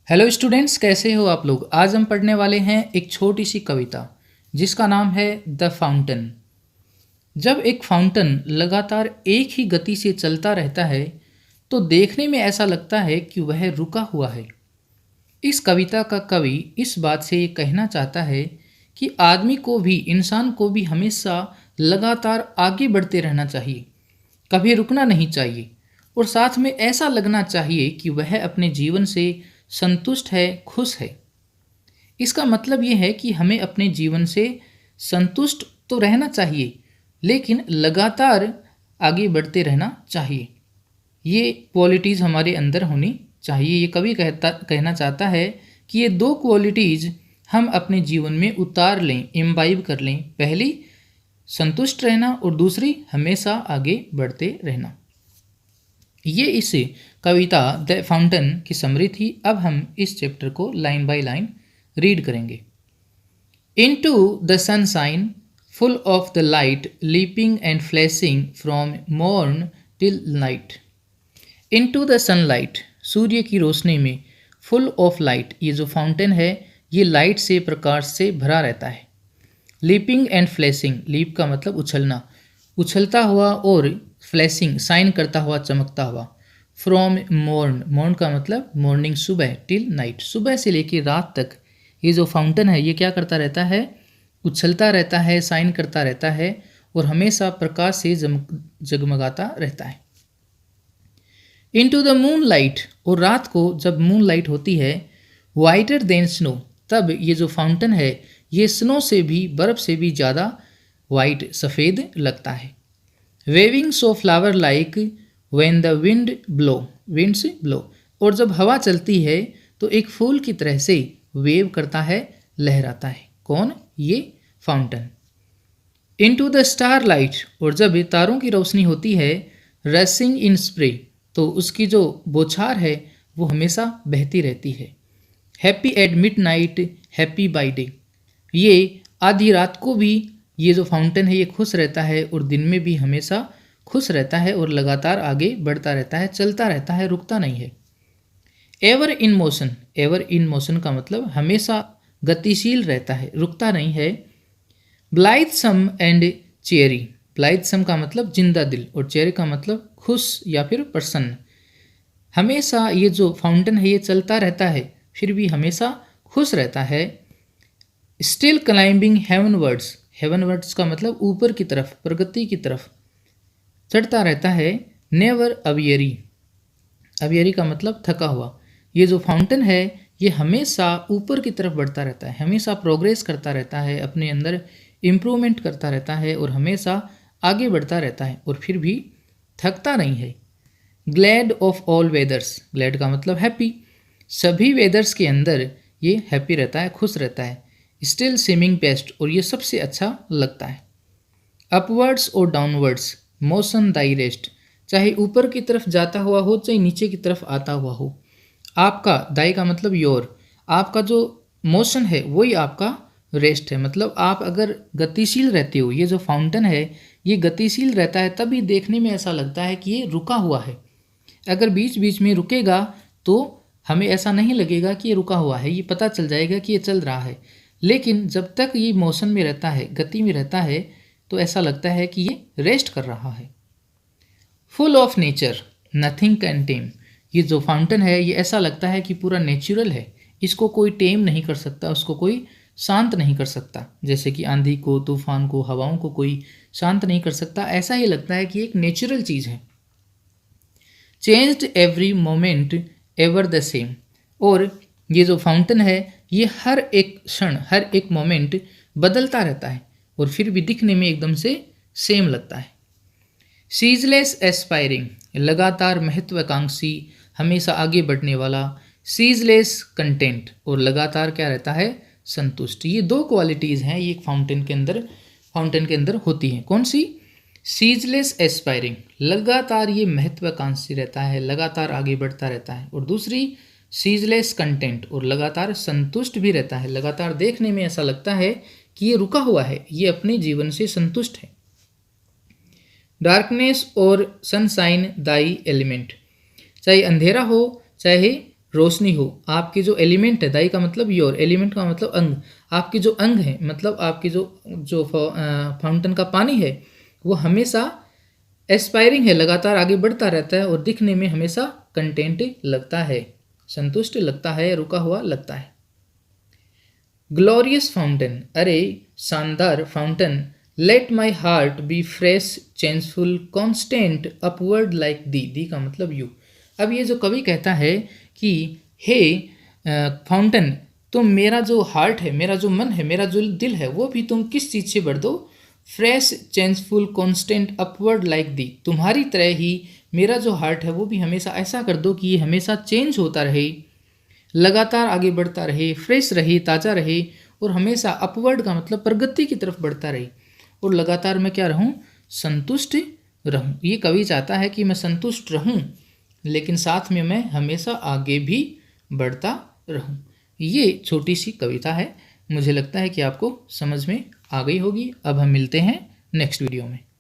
Hello students, कैसे हो आप लोग। आज हम पढ़ने वाले हैं एक छोटी सी कविता जिसका नाम है द फाउंटेन। जब एक फाउंटेन लगातार एक ही गति से चलता रहता है तो देखने में ऐसा लगता है कि वह रुका हुआ है। इस कविता का कवि इस बात से ये कहना चाहता है कि आदमी को भी, इंसान को भी हमेशा लगातार आगे बढ़ते रहना चाहिए, कभी रुकना नहीं चाहिए और साथ में ऐसा लगना चाहिए कि वह अपने जीवन से संतुष्ट है, खुश है। इसका मतलब ये है कि हमें अपने जीवन से संतुष्ट तो रहना चाहिए, लेकिन लगातार आगे बढ़ते रहना चाहिए। ये क्वालिटीज़ हमारे अंदर होनी चाहिए। ये कवि कहना चाहता है कि ये दो क्वालिटीज़ हम अपने जीवन में उतार लें, इम्बाइब कर लें। पहली संतुष्ट रहना और दूसरी हमेशा आगे बढ़ते रहना। ये इस कविता द फाउंटेन की समरी थी। अब हम इस चैप्टर को लाइन बाय लाइन रीड करेंगे। Into the sunshine full of the light leaping and flashing from morn till night. Into the sunlight, सूर्य की रोशनी में, फुल ऑफ लाइट, ये जो फाउंटेन है ये लाइट से, प्रकाश से भरा रहता है। लीपिंग एंड फ्लैशिंग, लीप का मतलब उछलना, उछलता हुआ, और फ्लैशिंग साइन करता हुआ, चमकता हुआ। फ्रॉम मॉर्न, मॉर्न का मतलब मॉर्निंग, सुबह, टिल नाइट, सुबह से लेकर रात तक ये जो फाउंटेन है ये क्या करता रहता है, उछलता रहता है, साइन करता रहता है और हमेशा प्रकाश से जगमगाता रहता है। इनटू द मून लाइट, और रात को जब मून लाइट होती है, वाइटर देन स्नो, तब ये जो फाउंटेन है ये स्नो से भी, बर्फ़ से भी ज़्यादा वाइट, सफ़ेद लगता है। Waving so flower like when the wind blow, winds blow, और जब हवा चलती है तो एक फूल की तरह से वेव करता है, लहराता है। कौन? ये fountain. Into the star light, और जब तारों की रोशनी होती है, रसिंग इन स्प्रे, तो उसकी जो बौछार है वो हमेशा बहती रहती है। Happy at mid night, happy by day, ये आधी रात को भी ये जो फाउंटेन है ये खुश रहता है और दिन में भी हमेशा खुश रहता है और लगातार आगे बढ़ता रहता है, चलता रहता है, रुकता नहीं है। Ever in motion, ever in motion का मतलब हमेशा गतिशील रहता है, रुकता नहीं है। ब्लाइथसम एंड चेरी, ब्लाइथसम का मतलब जिंदा दिल और चेरी का मतलब खुश या फिर प्रसन्न। हमेशा ये जो फाउंटेन है ये चलता रहता है फिर भी हमेशा खुश रहता है। स्टिल क्लाइंबिंग हेवनवर्ड्स, हेवनवर्ड्स का मतलब ऊपर की तरफ, प्रगति की तरफ चढ़ता रहता है। नेवर अवियरी, अवियरी का मतलब थका हुआ। ये जो फाउंटेन है ये हमेशा ऊपर की तरफ बढ़ता रहता है, हमेशा प्रोग्रेस करता रहता है, अपने अंदर इम्प्रूवमेंट करता रहता है और हमेशा आगे बढ़ता रहता है और फिर भी थकता नहीं है। Glad of all weathers, glad का मतलब हैप्पी, सभी वेदर्स के अंदर ये हैप्पी रहता है, खुश रहता है। स्टिल सीमिंग बेस्ट, और ये सबसे अच्छा लगता है। अपवर्ड्स और डाउनवर्ड्स, मोशन दाई रेस्ट, चाहे ऊपर की तरफ जाता हुआ हो चाहे नीचे की तरफ आता हुआ हो। आपका, दाई का मतलब योर, आपका जो मोशन है वही आपका रेस्ट है। मतलब आप अगर गतिशील रहते हो, ये जो फाउंटेन है ये गतिशील रहता है, तभी देखने में ऐसा लगता है कि ये रुका हुआ है। अगर बीच बीच में रुकेगा तो हमें ऐसा नहीं लगेगा कि ये रुका हुआ है, ये पता चल जाएगा कि ये चल रहा है। लेकिन जब तक ये मोशन में रहता है, गति में रहता है, तो ऐसा लगता है कि ये रेस्ट कर रहा है। Full of nature, nothing can टेम, ये जो फाउंटेन है ये ऐसा लगता है कि पूरा नेचुरल है, इसको कोई टेम नहीं कर सकता, उसको कोई शांत नहीं कर सकता। जैसे कि आंधी को, तूफान को, हवाओं को कोई शांत नहीं कर सकता, ऐसा ही लगता है कि एक नेचुरल चीज़ है। Changed every moment ever the same, और ये जो फाउंटेन है ये हर एक क्षण, हर एक मोमेंट बदलता रहता है और फिर भी दिखने में एकदम से सेम लगता है। सीजलेस एस्पायरिंग, लगातार महत्वाकांक्षी, हमेशा आगे बढ़ने वाला। सीजलेस कंटेंट, और लगातार क्या रहता है, संतुष्ट। ये दो क्वालिटीज़ हैं ये एक फाउंटेन के अंदर होती हैं। कौन सी? सीजलेस एस्पायरिंग, लगातार ये महत्वाकांक्षी रहता है, लगातार आगे बढ़ता रहता है। और दूसरी सीजलेस कंटेंट, और लगातार संतुष्ट भी रहता है, लगातार देखने में ऐसा लगता है कि ये रुका हुआ है, ये अपने जीवन से संतुष्ट है। डार्कनेस और सनशाइन दाई एलिमेंट, चाहे अंधेरा हो चाहे रोशनी हो, आपके जो एलिमेंट है, दाई का मतलब योर, एलिमेंट का मतलब अंग, आपके जो अंग हैं मतलब आपके जो फाउंटेन का पानी है वो हमेशा एस्पायरिंग है, लगातार आगे बढ़ता रहता है और दिखने में हमेशा कंटेंट लगता है, संतुष्ट लगता है, रुका हुआ लगता है। ग्लोरियस फाउंटेन, अरे शानदार fountain, let my heart be fresh changeful constant upward like thee का मतलब यू। अब ये जो कवि कहता है कि हे फाउंटेन, तुम मेरा जो हार्ट है, मेरा जो मन है, मेरा जो दिल है, वो भी तुम किस चीज़ से भर दो, fresh changeful constant upward like दी, तुम्हारी तरह ही मेरा जो हार्ट है वो भी हमेशा ऐसा कर दो कि ये हमेशा चेंज होता रहे, लगातार आगे बढ़ता रहे, फ्रेश रहे, ताज़ा रहे और हमेशा अपवर्ड का मतलब प्रगति की तरफ बढ़ता रहे और लगातार मैं क्या रहूं, संतुष्ट रहूं। ये कवि चाहता है कि मैं संतुष्ट रहूं लेकिन साथ में मैं हमेशा आगे भी बढ़ता रहूं। ये छोटी सी कविता है, मुझे लगता है कि आपको समझ में आ गई होगी। अब हम मिलते हैं नेक्स्ट वीडियो में।